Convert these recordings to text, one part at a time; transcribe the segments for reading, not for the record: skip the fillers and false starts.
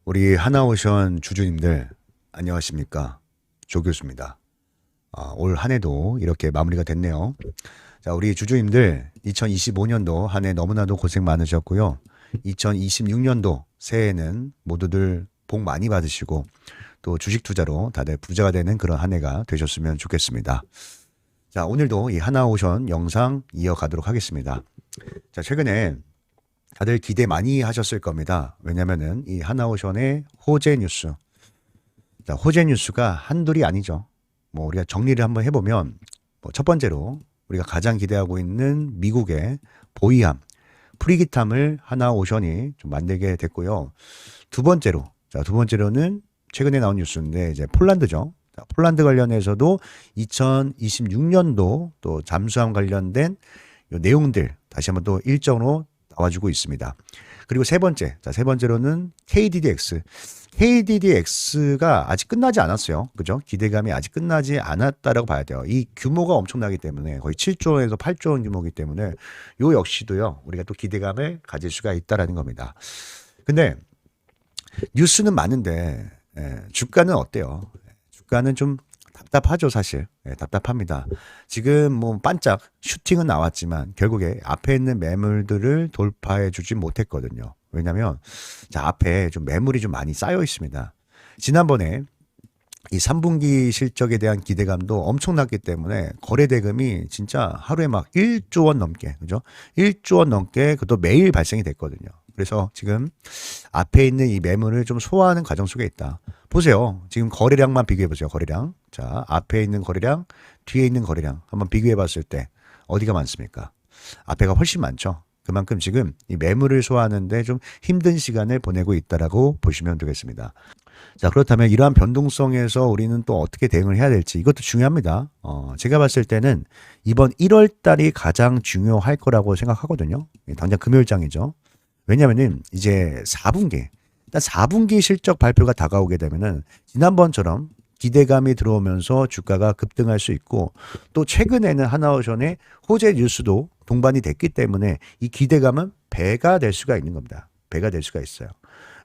우리 하나오션 주주님들 안녕하십니까? 조 교수입니다. 올 한 해도 이렇게 마무리가 됐네요. 자, 우리 주주님들 2025년도 한 해 너무나도 고생 많으셨고요. 2026년도 새해에는 모두들 복 많이 받으시고 또 주식 투자로 다들 부자가 되는 그런 한 해가 되셨으면 좋겠습니다. 자, 오늘도 이 하나오션 영상 이어가도록 하겠습니다. 자, 최근에 다들 기대 많이 하셨을 겁니다. 왜냐면은 이 하나오션의 호재 뉴스. 자, 호재 뉴스가 한둘이 아니죠. 뭐 우리가 정리를 한번 해보면 첫 번째로 우리가 가장 기대하고 있는 미국의 보이함, 프리기탐을 하나오션이 좀 만들게 됐고요. 두 번째로는 최근에 나온 뉴스인데 이제 폴란드죠. 자, 폴란드 관련해서도 2026년도 또 잠수함 관련된 요 내용들 다시 한번 또 일정으로 나와주고 있습니다. 그리고 세 번째로는 KDDX. KDDX가 아직 끝나지 않았어요. 그죠? 기대감이 아직 끝나지 않았다라고 봐야 돼요. 이 규모가 엄청나기 때문에 거의 7조 원에서 8조 원 규모이기 때문에 요 역시도요. 우리가 또 기대감을 가질 수가 있다라는 겁니다. 근데 뉴스는 많은데 주가는 어때요? 주가는 좀 답답하죠, 사실. 답답합니다. 지금 뭐 반짝 슈팅은 나왔지만 결국에 앞에 있는 매물들을 돌파해 주지 못했거든요. 왜냐면 자, 앞에 좀 매물이 좀 많이 쌓여 있습니다. 지난번에 이 3분기 실적에 대한 기대감도 엄청났기 때문에 거래 대금이 진짜 하루에 막 1조 원 넘게, 그죠? 1조 원 넘게 그것도 매일 발생이 됐거든요. 그래서 지금 앞에 있는 이 매물을 좀 소화하는 과정 속에 있다. 보세요. 지금 거래량만 비교해 보세요. 거래량. 자, 앞에 있는 거래량, 뒤에 있는 거래량 한번 비교해 봤을 때 어디가 많습니까? 앞에가 훨씬 많죠. 그만큼 지금 이 매물을 소화하는데 좀 힘든 시간을 보내고 있다라고 보시면 되겠습니다. 자, 그렇다면 이러한 변동성에서 우리는 또 어떻게 대응을 해야 될지 이것도 중요합니다. 제가 봤을 때는 이번 1월 달이 가장 중요할 거라고 생각하거든요. 당장 금요일장이죠. 왜냐면은 이제 4분기, 일단 4분기 실적 발표가 다가오게 되면은 지난번처럼 기대감이 들어오면서 주가가 급등할 수 있고 또 최근에는 하나오션의 호재 뉴스도 동반이 됐기 때문에 이 기대감은 배가 될 수가 있는 겁니다. 배가 될 수가 있어요.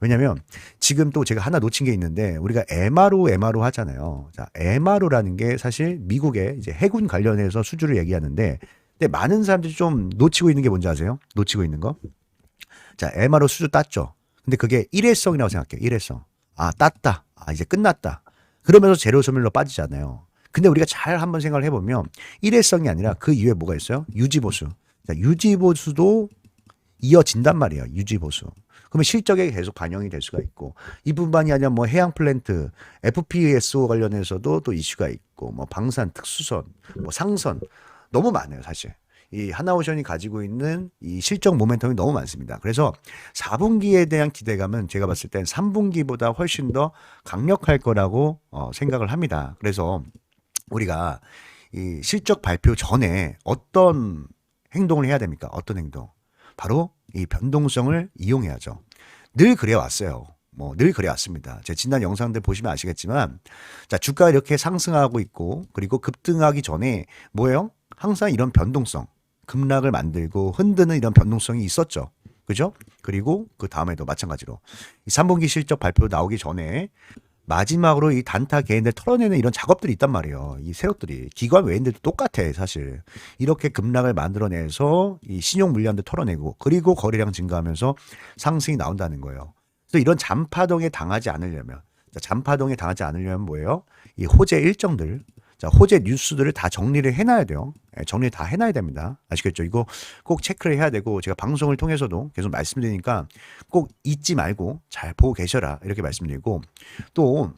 왜냐면 지금 또 제가 하나 놓친 게 있는데 우리가 MRO 하잖아요. 자, MRO라는 게 사실 미국의 이제 해군 관련해서 수주를 얘기하는데 근데 많은 사람들이 좀 놓치고 있는 게 뭔지 아세요? 놓치고 있는 거? 자, MRO 수주 땄죠. 근데 그게 일회성이라고 생각해요. 일회성. 아, 땄다. 아, 이제 끝났다. 그러면서 제로 소멸로 빠지잖아요. 근데 우리가 잘 한번 생각을 해보면 일회성이 아니라 그 이후에 뭐가 있어요? 유지보수. 자, 유지보수도 이어진단 말이에요. 유지보수. 그러면 실적에 계속 반영이 될 수가 있고 이뿐만이 아니라 뭐 해양 플랜트, FPSO 관련해서도 또 이슈가 있고 뭐 방산, 특수선, 뭐 상선 너무 많아요, 사실. 이 하나오션이 가지고 있는 이 실적 모멘텀이 너무 많습니다. 그래서 4분기에 대한 기대감은 제가 봤을 땐 3분기보다 훨씬 더 강력할 거라고 생각을 합니다. 그래서 우리가 이 실적 발표 전에 어떤 행동을 해야 됩니까? 어떤 행동? 바로 이 변동성을 이용해야죠. 늘 그래 왔어요. 뭐 늘 그래 왔습니다. 제 지난 영상들 보시면 아시겠지만 자, 주가 이렇게 상승하고 있고 그리고 급등하기 전에 뭐예요? 항상 이런 변동성 급락을 만들고 흔드는 이런 변동성이 있었죠. 그죠? 그리고 그 다음에도 마찬가지로 이 3분기 실적 발표 나오기 전에 마지막으로 이 단타 개인들 털어내는 이런 작업들이 있단 말이에요. 이 세력들이 기관 외인들도 똑같아 사실. 이렇게 급락을 만들어내서 이 신용 물량들 털어내고 그리고 거래량 증가하면서 상승이 나온다는 거예요. 그래서 이런 잔파동에 당하지 않으려면 잔파동에 당하지 않으려면 뭐예요? 이 호재 일정들 자, 호재 뉴스들을 다 정리를 해놔야 돼요. 정리 다 해놔야 됩니다. 아시겠죠? 이거 꼭 체크를 해야 되고 제가 방송을 통해서도 계속 말씀드리니까 꼭 잊지 말고 잘 보고 계셔라 이렇게 말씀드리고 또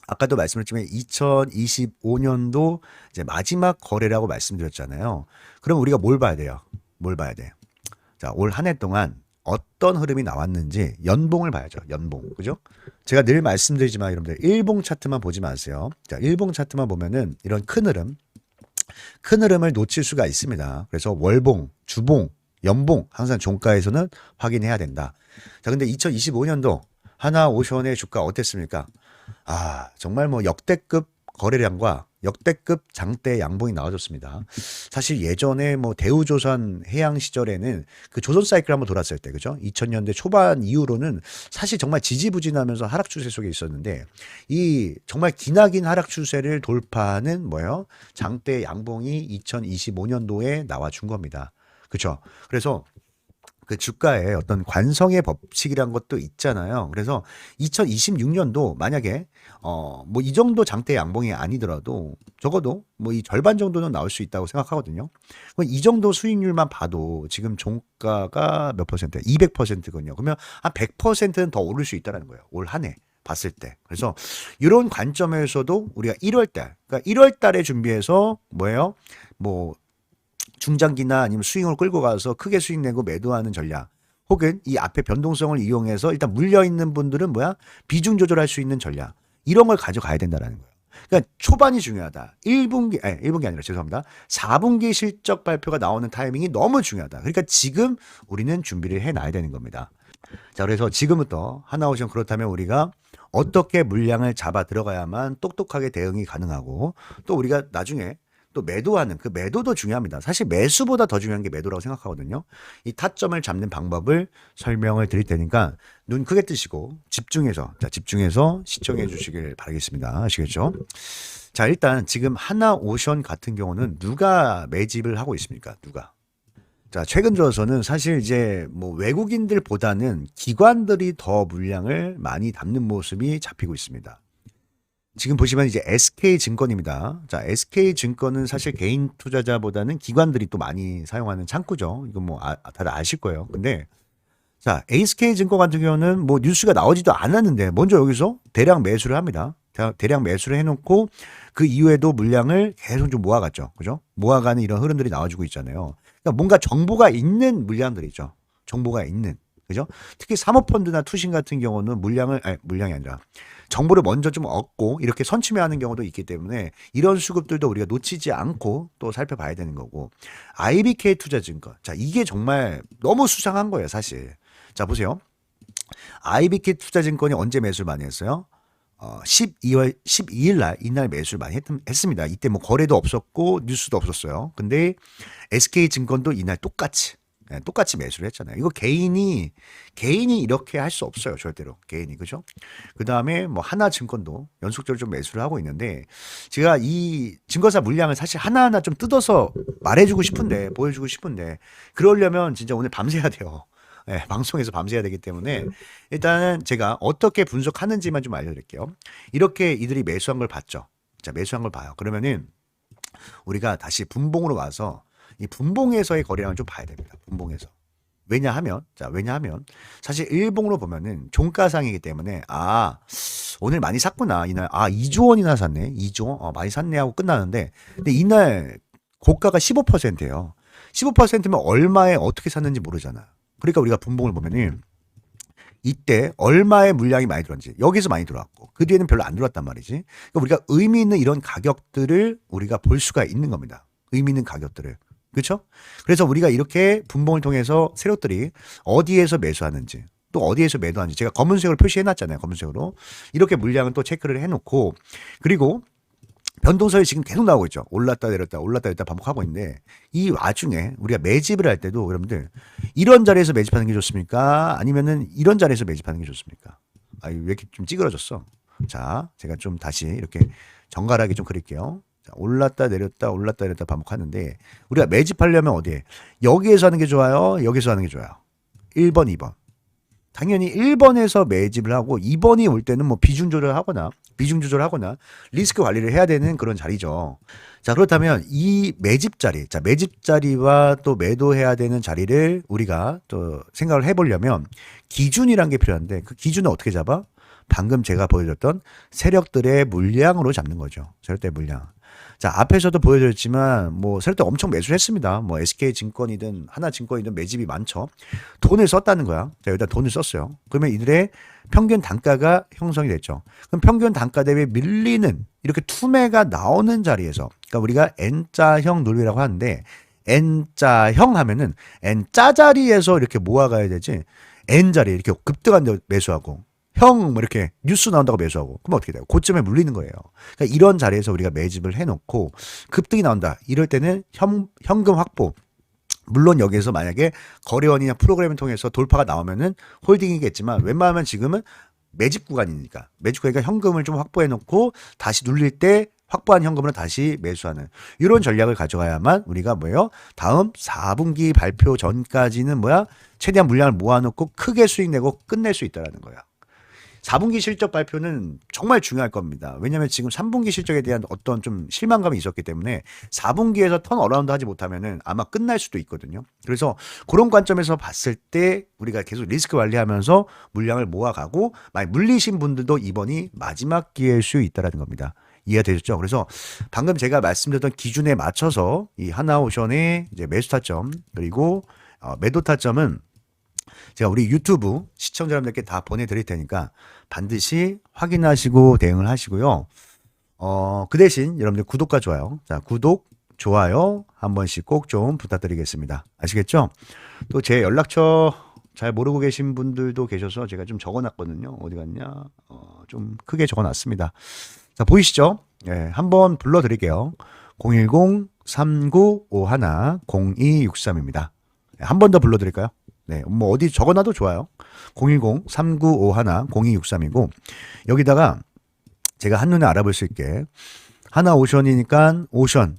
아까도 말씀드렸지만 2025년도 이제 마지막 거래라고 말씀드렸잖아요. 그럼 우리가 뭘 봐야 돼요? 뭘 봐야 돼? 자, 올 한 해 동안 어떤 흐름이 나왔는지 연봉을 봐야죠. 연봉. 그죠? 제가 늘 말씀드리지만 여러분들 일봉 차트만 보지 마세요. 자, 일봉 차트만 보면은 이런 큰 흐름을 놓칠 수가 있습니다. 그래서 월봉, 주봉, 연봉 항상 종가에서는 확인해야 된다. 자, 근데 2025년도 하나오션의 주가 어땠습니까? 아, 정말 뭐 역대급 거래량과 역대급 장대 양봉이 나와줬습니다. 사실 예전에 뭐 대우조선 해양 시절에는 그 조선 사이클 한번 돌았을 때, 그죠? 2000년대 초반 이후로는 사실 정말 지지부진하면서 하락 추세 속에 있었는데 이 정말 기나긴 하락 추세를 돌파하는 뭐예요? 장대 양봉이 2025년도에 나와준 겁니다. 그렇죠? 그래서 그 주가에 어떤 관성의 법칙이란 것도 있잖아요. 그래서 2026년도 만약에 뭐 이 정도 장대 양봉이 아니더라도 적어도 뭐 이 절반 정도는 나올 수 있다고 생각하거든요. 이 정도 수익률만 봐도 지금 종가가 몇 퍼센트? 200%거든요. 그러면 한 100%는 더 오를 수 있다는 거예요. 올 한 해 봤을 때. 그래서 이런 관점에서도 우리가 1월 달, 그러니까 1월 달에 준비해서 뭐예요? 뭐 중장기나 아니면 스윙을 끌고 가서 크게 수익 내고 매도하는 전략, 혹은 이 앞에 변동성을 이용해서 일단 물려 있는 분들은 뭐야? 비중 조절할 수 있는 전략, 이런 걸 가져가야 된다라는 거예요. 그러니까 초반이 중요하다. 1분기 아니라 죄송합니다. 4분기 실적 발표가 나오는 타이밍이 너무 중요하다. 그러니까 지금 우리는 준비를 해놔야 되는 겁니다. 자, 그래서 지금부터 하나오션 그렇다면 우리가 어떻게 물량을 잡아 들어가야만 똑똑하게 대응이 가능하고, 또 우리가 나중에 또 매도하는 그 매도도 중요합니다. 사실 매수보다 더 중요한 게 매도라고 생각하거든요. 이 타점을 잡는 방법을 설명을 드릴 테니까 눈 크게 뜨시고 집중해서 시청해 주시길 바라겠습니다. 아시겠죠? 자, 일단 지금 하나오션 같은 경우는 누가 매집을 하고 있습니까? 누가? 자, 최근 들어서는 사실 이제 뭐 외국인들보다는 기관들이 더 물량을 많이 담는 모습이 잡히고 있습니다. 지금 보시면 이제 SK증권입니다. 자, SK증권은 사실 개인 투자자보다는 기관들이 또 많이 사용하는 창구죠. 이거 뭐 다들 아실 거예요. 근데 자, SK증권 같은 경우는 뭐 뉴스가 나오지도 않았는데 먼저 여기서 대량 매수를 합니다. 대량 매수를 해놓고 그 이후에도 물량을 계속 좀 모아갔죠. 그죠? 모아가는 이런 흐름들이 나와주고 있잖아요. 그러니까 뭔가 정보가 있는 물량들이죠. 정보가 있는. 그죠? 특히 사모펀드나 투신 같은 경우는 물량이 아니라 정보를 먼저 좀 얻고 이렇게 선취매하는 경우도 있기 때문에 이런 수급들도 우리가 놓치지 않고 또 살펴봐야 되는 거고, IBK 투자증권. 자, 이게 정말 너무 수상한 거예요, 사실. 자, 보세요. IBK 투자증권이 언제 매수를 많이 했어요? 12월 12일 날 이날 매수를 많이 했습니다. 이때 뭐 거래도 없었고 뉴스도 없었어요. 근데 SK증권도 이날 똑같이 매수를 했잖아요. 이거 개인이 이렇게 할 수 없어요. 절대로. 개인이. 그죠? 그 다음에 뭐 하나증권도 연속적으로 좀 매수를 하고 있는데, 제가 이 증권사 물량을 사실 하나하나 좀 뜯어서 말해주고 싶은데, 보여주고 싶은데, 그러려면 진짜 오늘 밤새야 돼요. 네, 방송에서 밤새야 되기 때문에 일단은 제가 어떻게 분석하는지만 좀 알려드릴게요. 이렇게 이들이 매수한 걸 봤죠. 자, 매수한 걸 봐요. 그러면은 우리가 다시 분봉으로 와서 이 분봉에서의 거래량을 좀 봐야 됩니다. 분봉에서. 왜냐하면 사실 일봉으로 보면은 종가상이기 때문에 오늘 많이 샀구나. 이날 2조 원이나 샀네. 2조 많이 샀네 하고 끝나는데, 근데 이날 고가가 15%예요. 15%면 얼마에 어떻게 샀는지 모르잖아. 그러니까 우리가 분봉을 보면은 이때 얼마의 물량이 많이 들어왔는지, 여기서 많이 들어왔고 그 뒤에는 별로 안 들어왔단 말이지. 그러니까 우리가 의미 있는 이런 가격들을 우리가 볼 수가 있는 겁니다. 의미 있는 가격들을. 그렇죠? 그래서 우리가 이렇게 분봉을 통해서 세력들이 어디에서 매수하는지, 또 어디에서 매도하는지 제가 검은색으로 표시해 놨잖아요. 검은색으로. 이렇게 물량을 또 체크를 해놓고, 그리고 변동성이 지금 계속 나오고 있죠. 올랐다 내렸다 반복하고 있는데, 이 와중에 우리가 매집을 할 때도 여러분들 이런 자리에서 매집하는 게 좋습니까? 아니면은 이런 자리에서 매집하는 게 좋습니까? 왜 이렇게 좀 찌그러졌어? 자, 제가 좀 다시 이렇게 정갈하게 좀 그릴게요. 자, 올랐다 내렸다 반복하는데, 우리가 매집하려면 어디에? 여기에서 하는 게 좋아요? 여기서 하는 게 좋아요? 1번, 2번. 당연히 1번에서 매집을 하고 2번이 올 때는 뭐 비중 조절하거나 리스크 관리를 해야 되는 그런 자리죠. 자, 그렇다면 이 매집 자리와 또 매도해야 되는 자리를 우리가 또 생각을 해보려면 기준이란 게 필요한데, 그 기준은 어떻게 잡아? 방금 제가 보여줬던 세력들의 물량으로 잡는 거죠. 세력들의 물량. 자, 앞에서도 보여드렸지만 뭐 세력들 엄청 매수를 했습니다. 뭐 SK증권이든 하나증권이든 매집이 많죠. 돈을 썼다는 거야. 자, 여기다 돈을 썼어요. 그러면 이들의 평균 단가가 형성이 됐죠. 그럼 평균 단가 대비 밀리는 이렇게 투매가 나오는 자리에서, 그러니까 우리가 N자형 논리라고 하는데, N자형 하면은 N자 자리에서 이렇게 모아가야 되지, N자리 이렇게 급등한 데 매수하고 형, 뭐 이렇게 뉴스 나온다고 매수하고. 그럼 어떻게 돼요? 고점에 물리는 거예요. 그러니까 이런 자리에서 우리가 매집을 해놓고 급등이 나온다. 이럴 때는 현금 확보. 물론 여기에서 만약에 거래원이나 프로그램을 통해서 돌파가 나오면은 홀딩이겠지만 웬만하면 지금은 매집 구간이니까 현금을 좀 확보해 놓고 다시 눌릴 때 확보한 현금으로 다시 매수하는 이런 전략을 가져가야만 우리가 뭐예요? 다음 4분기 발표 전까지는 최대한 물량을 모아놓고 크게 수익 내고 끝낼 수 있다라는 거야. 4분기 실적 발표는 정말 중요할 겁니다. 왜냐하면 지금 3분기 실적에 대한 어떤 좀 실망감이 있었기 때문에 4분기에서 턴 어라운드 하지 못하면은 아마 끝날 수도 있거든요. 그래서 그런 관점에서 봤을 때 우리가 계속 리스크 관리하면서 물량을 모아가고 만약 물리신 분들도 이번이 마지막 기회일 수 있다는 겁니다. 이해가 되셨죠? 그래서 방금 제가 말씀드렸던 기준에 맞춰서 이 하나오션의 이제 매수 타점 그리고 매도 타점은 제가 우리 유튜브 시청자 여러분들께 다 보내드릴 테니까 반드시 확인하시고 대응을 하시고요. 그 대신 여러분들 구독과 좋아요. 자, 구독, 좋아요 한 번씩 꼭 좀 부탁드리겠습니다. 아시겠죠? 또 제 연락처 잘 모르고 계신 분들도 계셔서 제가 좀 적어놨거든요. 어디 갔냐? 좀 크게 적어놨습니다. 자, 보이시죠? 예, 한번 불러드릴게요. 010-3951-0263입니다. 한 번 더 불러드릴까요? 네, 뭐 어디 적어놔도 좋아요. 010-3951-0263이고 여기다가 제가 한눈에 알아볼 수 있게 하나오션이니까 오션.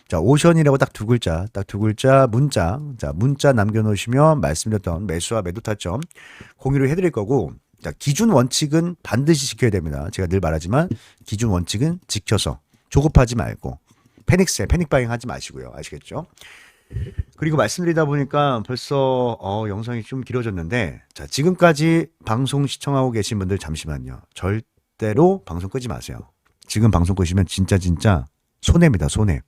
자, 오션이라고 딱 두 글자 문자. 자, 문자 남겨놓으시면 말씀드렸던 매수와 매도 타점 공유를 해드릴 거고 자, 기준 원칙은 반드시 지켜야 됩니다. 제가 늘 말하지만 기준 원칙은 지켜서 조급하지 말고 패닉 바잉 하지 마시고요. 아시겠죠? 그리고 말씀드리다 보니까 벌써 영상이 좀 길어졌는데 자, 지금까지 방송 시청하고 계신 분들 잠시만요. 절대로 방송 끄지 마세요. 지금 방송 끄시면 진짜 손해입니다. 손해.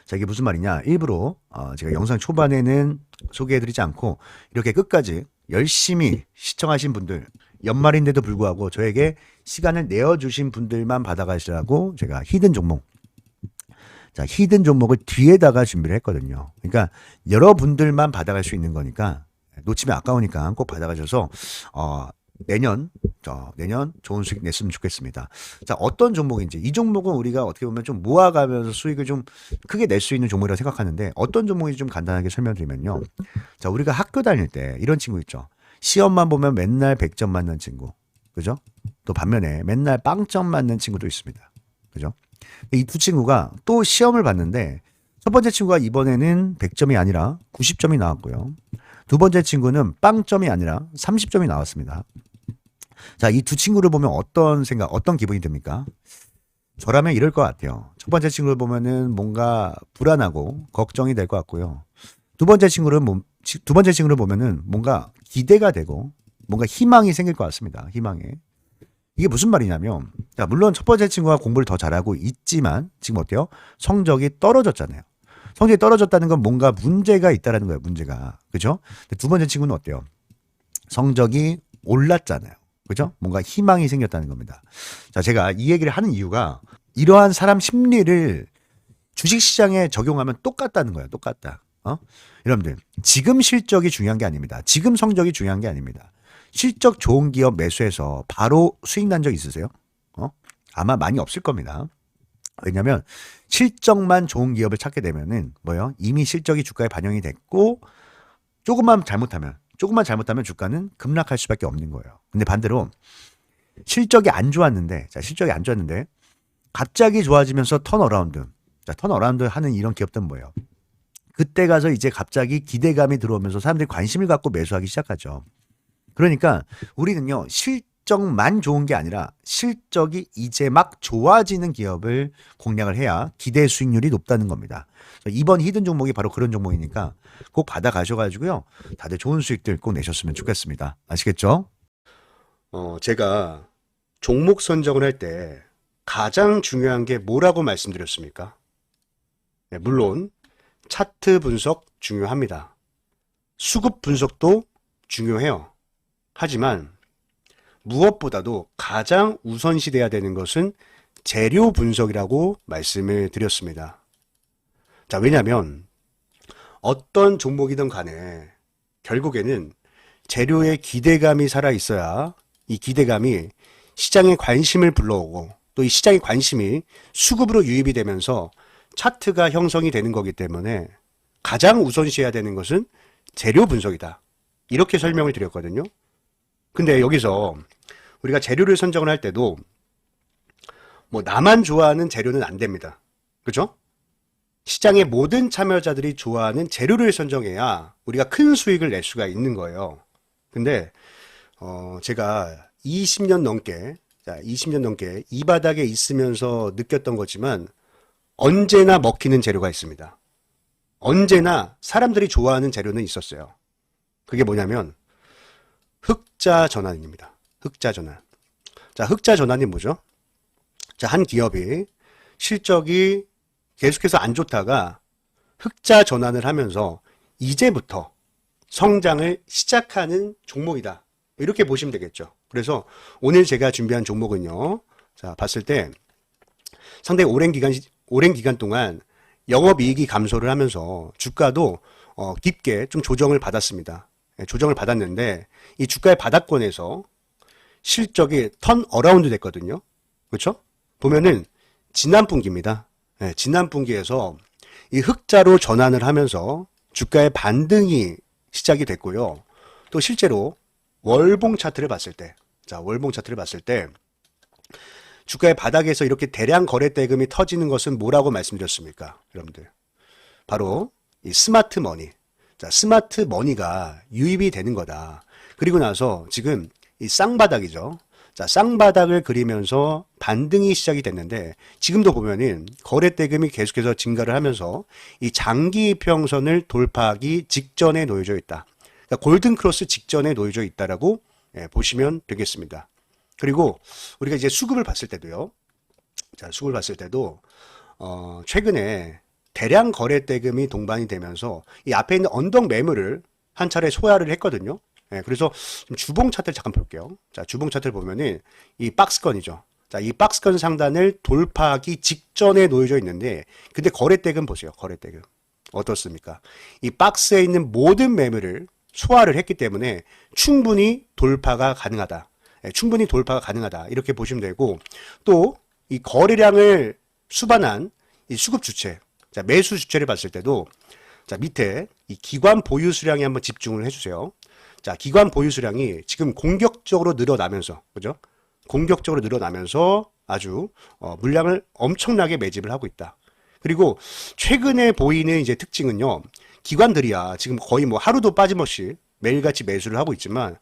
자, 이게 무슨 말이냐? 일부러 제가 영상 초반에는 소개해드리지 않고 이렇게 끝까지 열심히 시청하신 분들 연말인데도 불구하고 저에게 시간을 내어주신 분들만 받아가시라고 제가 히든 종목 자, 히든 종목을 뒤에다가 준비를 했거든요. 그러니까 여러분들만 받아갈 수 있는 거니까 놓치면 아까우니까 꼭 받아가셔서 내년 좋은 수익 냈으면 좋겠습니다. 자, 어떤 종목인지 이 종목은 우리가 어떻게 보면 좀 모아가면서 수익을 좀 크게 낼 수 있는 종목이라고 생각하는데 어떤 종목인지 좀 간단하게 설명드리면요. 자, 우리가 학교 다닐 때 이런 친구 있죠. 시험만 보면 맨날 100점 맞는 친구. 그죠? 또 반면에 맨날 빵점 맞는 친구도 있습니다. 그죠? 이 두 친구가 또 시험을 봤는데 첫 번째 친구가 이번에는 100점이 아니라 90점이 나왔고요. 두 번째 친구는 빵점이 아니라 30점이 나왔습니다. 자, 이 두 친구를 보면 어떤 기분이 듭니까? 저라면 이럴 것 같아요. 첫 번째 친구를 보면은 뭔가 불안하고 걱정이 될 것 같고요. 두 번째 친구를 보면은 뭔가 기대가 되고 뭔가 희망이 생길 것 같습니다. 희망에. 이게 무슨 말이냐면, 자, 물론 첫 번째 친구가 공부를 더 잘하고 있지만, 지금 어때요? 성적이 떨어졌잖아요. 성적이 떨어졌다는 건 뭔가 문제가 있다라는 거예요, 문제가. 그죠? 근데 두 번째 친구는 어때요? 성적이 올랐잖아요. 그죠? 뭔가 희망이 생겼다는 겁니다. 자, 제가 이 얘기를 하는 이유가, 이러한 사람 심리를 주식시장에 적용하면 똑같다는 거예요, 똑같다. 여러분들, 지금 실적이 중요한 게 아닙니다. 지금 성적이 중요한 게 아닙니다. 실적 좋은 기업 매수해서 바로 수익 난 적 있으세요? 아마 많이 없을 겁니다. 왜냐하면 실적만 좋은 기업을 찾게 되면은 이미 실적이 주가에 반영이 됐고 조금만 잘못하면 주가는 급락할 수밖에 없는 거예요. 근데 반대로 실적이 안 좋았는데 갑자기 좋아지면서 턴어라운드. 자, 턴어라운드 하는 이런 기업들은 뭐예요? 그때 가서 이제 갑자기 기대감이 들어오면서 사람들이 관심을 갖고 매수하기 시작하죠. 그러니까 우리는요, 실적만 좋은 게 아니라 실적이 이제 막 좋아지는 기업을 공략을 해야 기대 수익률이 높다는 겁니다. 이번 히든 종목이 바로 그런 종목이니까 꼭 받아 가셔가지고요, 다들 좋은 수익들 꼭 내셨으면 좋겠습니다. 아시겠죠? 제가 종목 선정을 할 때 가장 중요한 게 뭐라고 말씀드렸습니까? 네, 물론 차트 분석 중요합니다. 수급 분석도 중요해요. 하지만 무엇보다도 가장 우선시돼야 되는 것은 재료 분석이라고 말씀을 드렸습니다. 자, 왜냐하면 어떤 종목이든 간에 결국에는 재료에 기대감이 살아 있어야 이 기대감이 시장의 관심을 불러오고 또 이 시장의 관심이 수급으로 유입이 되면서 차트가 형성이 되는 거기 때문에 가장 우선시해야 되는 것은 재료 분석이다. 이렇게 설명을 드렸거든요. 근데 여기서 우리가 재료를 선정을 할 때도 뭐 나만 좋아하는 재료는 안 됩니다. 그죠? 시장의 모든 참여자들이 좋아하는 재료를 선정해야 우리가 큰 수익을 낼 수가 있는 거예요. 근데 제가 20년 넘게 이 바닥에 있으면서 느꼈던 거지만 언제나 먹히는 재료가 있습니다. 언제나 사람들이 좋아하는 재료는 있었어요. 그게 뭐냐면 흑자 전환입니다. 흑자 전환. 자, 흑자 전환이 뭐죠? 자, 한 기업이 실적이 계속해서 안 좋다가 흑자 전환을 하면서 이제부터 성장을 시작하는 종목이다. 이렇게 보시면 되겠죠. 그래서 오늘 제가 준비한 종목은요. 자, 봤을 때 상당히 오랜 기간 동안 영업이익이 감소를 하면서 주가도 깊게 좀 조정을 받았습니다. 조정을 받았는데 이 주가의 바닥권에서 실적이 턴 어라운드 됐거든요. 그렇죠? 보면은 지난 분기입니다. 지난 분기에서 이 흑자로 전환을 하면서 주가의 반등이 시작이 됐고요. 또 실제로 월봉 차트를 봤을 때, 자, 월봉 차트를 봤을 때 주가의 바닥에서 이렇게 대량 거래 대금이 터지는 것은 뭐라고 말씀드렸습니까? 여러분들. 바로 이 스마트 머니. 자, 스마트 머니가 유입이 되는 거다. 그리고 나서 지금 이 쌍바닥이죠. 자, 쌍바닥을 그리면서 반등이 시작이 됐는데 지금도 보면은 거래 대금이 계속해서 증가를 하면서 이 장기 이평선을 돌파하기 직전에 놓여져 있다. 그러니까 골든 크로스 직전에 놓여져 있다라고 보시면 되겠습니다. 그리고 우리가 이제 수급을 봤을 때도요. 자, 수급을 봤을 때도 최근에 대량 거래 대금이 동반이 되면서 이 앞에 있는 언덕 매물을 한 차례 소화를 했거든요. 그래서 좀 주봉 차트를 잠깐 볼게요. 자, 주봉 차트를 보면은 이 박스권이죠. 자, 이 박스권 상단을 돌파하기 직전에 놓여져 있는데, 근데 거래 대금 보세요. 거래 대금. 어떻습니까? 이 박스에 있는 모든 매물을 소화를 했기 때문에 충분히 돌파가 가능하다. 충분히 돌파가 가능하다. 이렇게 보시면 되고, 또 이 거래량을 수반한 이 수급 주체, 자, 매수 주체를 봤을 때도, 자, 밑에 이 기관 보유 수량에 한번 집중을 해주세요. 자, 기관 보유 수량이 지금 공격적으로 늘어나면서, 그죠? 공격적으로 늘어나면서 아주 물량을 엄청나게 매집을 하고 있다. 그리고 최근에 보이는 이제 특징은요, 기관들이야 지금 거의 뭐 하루도 빠짐없이 매일같이 매수를 하고 있지만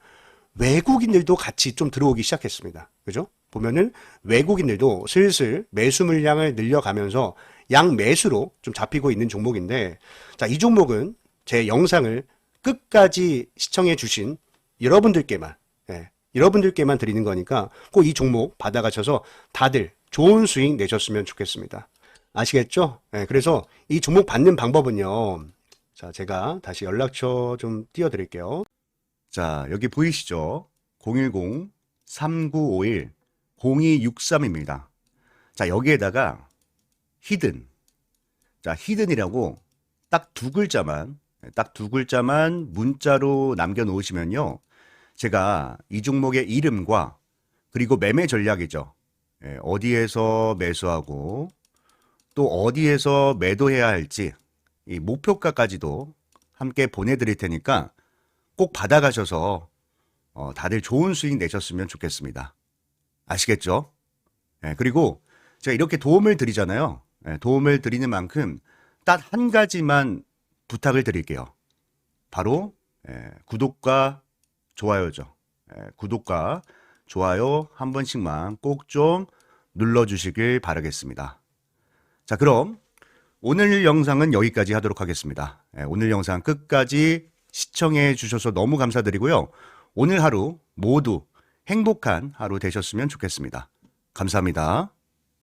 외국인들도 같이 좀 들어오기 시작했습니다. 그죠? 보면은 외국인들도 슬슬 매수 물량을 늘려가면서 양매수로 좀 잡히고 있는 종목인데, 자, 이 종목은 제 영상을 끝까지 시청해 주신 여러분들께만, 여러분들께만 드리는 거니까 꼭 이 종목 받아가셔서 다들 좋은 수익 내셨으면 좋겠습니다. 아시겠죠? 그래서 이 종목 받는 방법은요. 자, 제가 다시 연락처 좀 띄워드릴게요. 자, 여기 보이시죠? 010-3951-0263입니다. 자, 여기에다가 히든. 자, 히든이라고 딱 두 글자만 문자로 남겨놓으시면요. 제가 이 종목의 이름과 그리고 매매 전략이죠. 어디에서 매수하고 또 어디에서 매도해야 할지 이 목표가까지도 함께 보내드릴 테니까 꼭 받아가셔서 다들 좋은 수익 내셨으면 좋겠습니다. 아시겠죠? 그리고 제가 이렇게 도움을 드리잖아요. 도움을 드리는 만큼 딱 한 가지만 부탁을 드릴게요. 바로 구독과 좋아요죠. 구독과 좋아요 한 번씩만 꼭 좀 눌러주시길 바라겠습니다. 자, 그럼 오늘 영상은 여기까지 하도록 하겠습니다. 오늘 영상 끝까지 시청해 주셔서 너무 감사드리고요. 오늘 하루 모두 행복한 하루 되셨으면 좋겠습니다. 감사합니다.